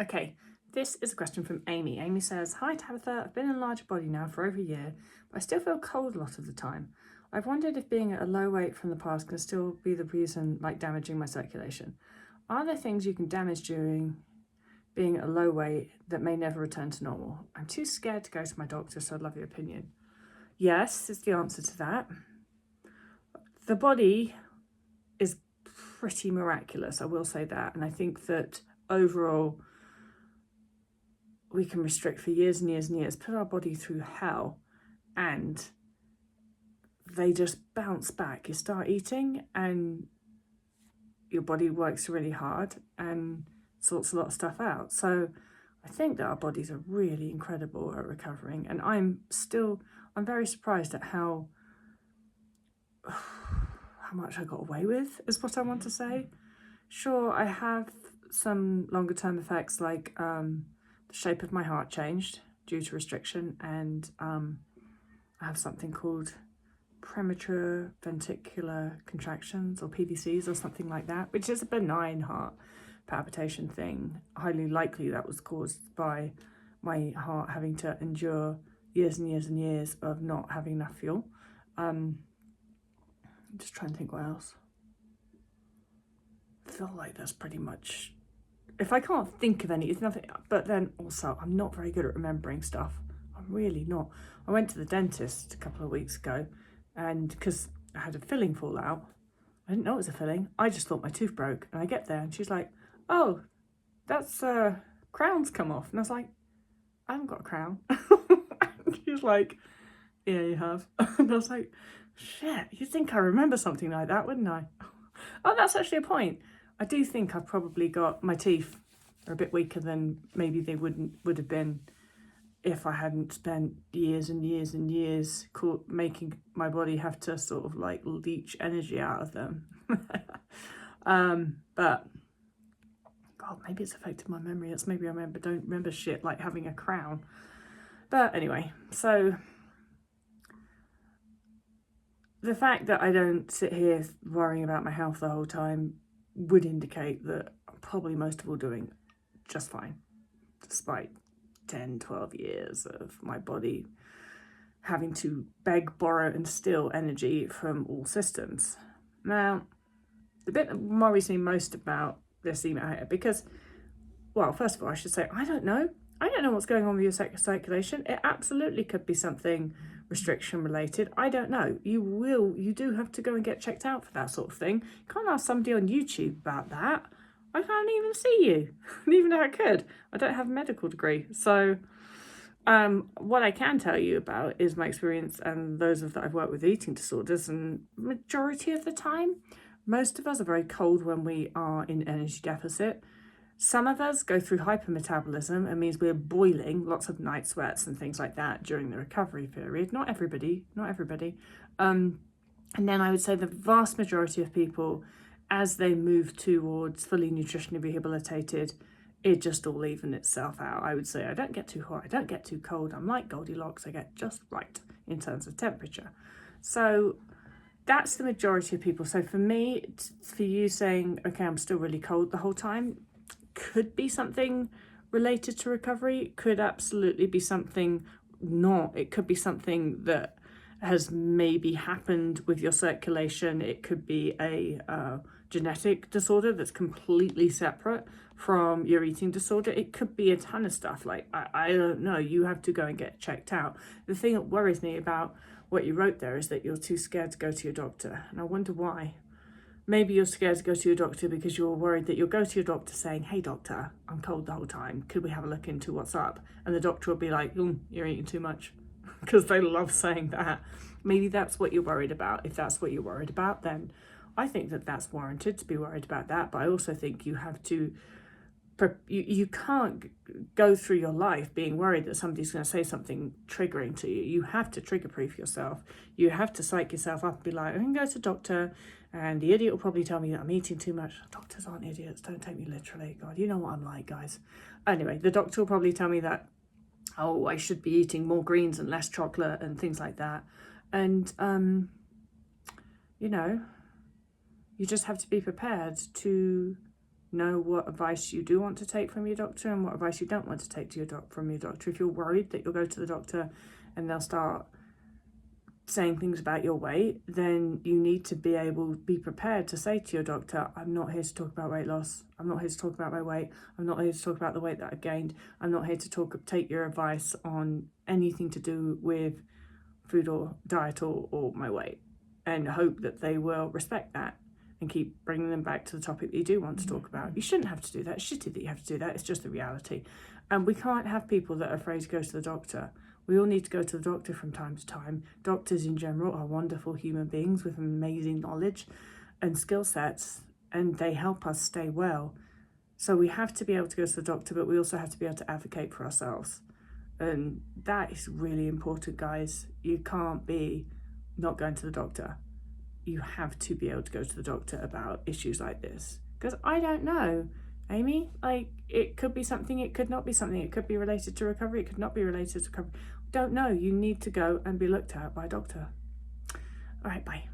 Okay, this is a question from Amy. Amy says, "Hi Tabitha, I've been in a larger body now for over a year, but I still feel cold a lot of the time. I've wondered if being at a low weight from the past can still be the reason, like damaging my circulation. Are there things you can damage during being at a low weight that may never return to normal? I'm too scared to go to my doctor, so I'd love your opinion." Yes, is the answer to that. The body is pretty miraculous, I will say that. And I think that overall, we can restrict for years and years and years, put our body through hell, and they just bounce back. You start eating and your body works really hard and sorts a lot of stuff out. So I think that our bodies are really incredible at recovering. And I'm very surprised at how much I got away with, is what I want to say. Sure, I have some longer term effects, like the shape of my heart changed due to restriction, and I have something called premature ventricular contractions, or PVCs, or something like that, which is a benign heart palpitation thing. Highly likely that was caused by my heart having to endure years and years and years of not having enough fuel. I'm just trying to think what else. I feel like that's pretty much, if I can't think of any, it's nothing. But then also, I'm not very good at remembering stuff. I'm really not. I went to the dentist a couple of weeks ago, and because I had a filling fall out, I didn't know it was a filling. I just thought my tooth broke. And I get there and she's like, "Oh, that's crown's come off." And I was like, "I haven't got a crown." She's like, "Yeah, you have." And I was like, "Shit, you'd think I remember something like that, wouldn't I?" Oh, that's actually a point. I do think I've probably got, my teeth are a bit weaker than maybe they would have been if I hadn't spent years and years and years making my body have to sort of like leach energy out of them. But God, maybe it's affected my memory. It's maybe don't remember shit like having a crown. But anyway, so the fact that I don't sit here worrying about my health the whole time would indicate that I'm probably most of all doing just fine, despite 10, 12 years of my body having to beg, borrow, and steal energy from all systems. Now, the bit that worries me most about this email here, because, well, first of all, I should say, I don't know. I don't know what's going on with your circulation. It absolutely could be something restriction related. I don't know. You do have to go and get checked out for that sort of thing. You can't ask somebody on YouTube about that. I can't even see you, even though I could. I don't have a medical degree. So what I can tell you about is my experience and those of that I've worked with eating disorders, and majority of the time, most of us are very cold when we are in energy deficit. Some of us go through hypermetabolism, and means we're boiling, lots of night sweats and things like that during the recovery period. Not everybody. And then I would say the vast majority of people, as they move towards fully nutritionally rehabilitated, it just all evens itself out. I would say I don't get too hot, I don't get too cold. I'm like Goldilocks, I get just right in terms of temperature. So that's the majority of people. So for me, for you saying, okay, I'm still really cold the whole time, could be something related to recovery, could absolutely be something not. It could be something that has maybe happened with your circulation. It could be a genetic disorder that's completely separate from your eating disorder. It could be a ton of stuff. Like, I don't know. You have to go and get checked out. The thing that worries me about what you wrote there is that you're too scared to go to your doctor. And I wonder why. Maybe you're scared to go to your doctor because you're worried that you'll go to your doctor saying, "Hey doctor, I'm cold the whole time. Could we have a look into what's up?" And the doctor will be like, "You're eating too much." Because they love saying that. Maybe that's what you're worried about. If that's what you're worried about, then I think that that's warranted to be worried about that. But I also think you have to, you can't go through your life being worried that somebody's going to say something triggering to you. You have to trigger proof yourself. You have to psych yourself up and be like, "I can go to the doctor and the idiot will probably tell me that I'm eating too much." Doctors aren't idiots, don't take me literally. God, you know what I'm like, guys. Anyway, the doctor will probably tell me that, oh, I should be eating more greens and less chocolate and things like that. And, you know, you just have to be prepared to Know what advice you do want to take from your doctor and what advice you don't want to take from your doctor. If you're worried that you'll go to the doctor and they'll start saying things about your weight, then you need to be prepared to say to your doctor, I'm not here to talk about weight loss. I'm not here to talk about my weight. I'm not here to talk about the weight that I've gained. I'm not here to take your advice on anything to do with food or diet or my weight, and hope that they will respect that and keep bringing them back to the topic that you do want to talk about. You shouldn't have to do that. It's shitty that you have to do that. It's just the reality. And we can't have people that are afraid to go to the doctor. We all need to go to the doctor from time to time. Doctors in general are wonderful human beings with amazing knowledge and skill sets, and they help us stay well. So we have to be able to go to the doctor, but we also have to be able to advocate for ourselves. And that is really important, guys. You can't be not going to the doctor. You have to be able to go to the doctor about issues like this. Because I don't know, Amy, like, it could be something, it could not be something. It could be related to recovery, it could not be related to recovery. Don't know. You need to go and be looked at by a doctor. All right, bye.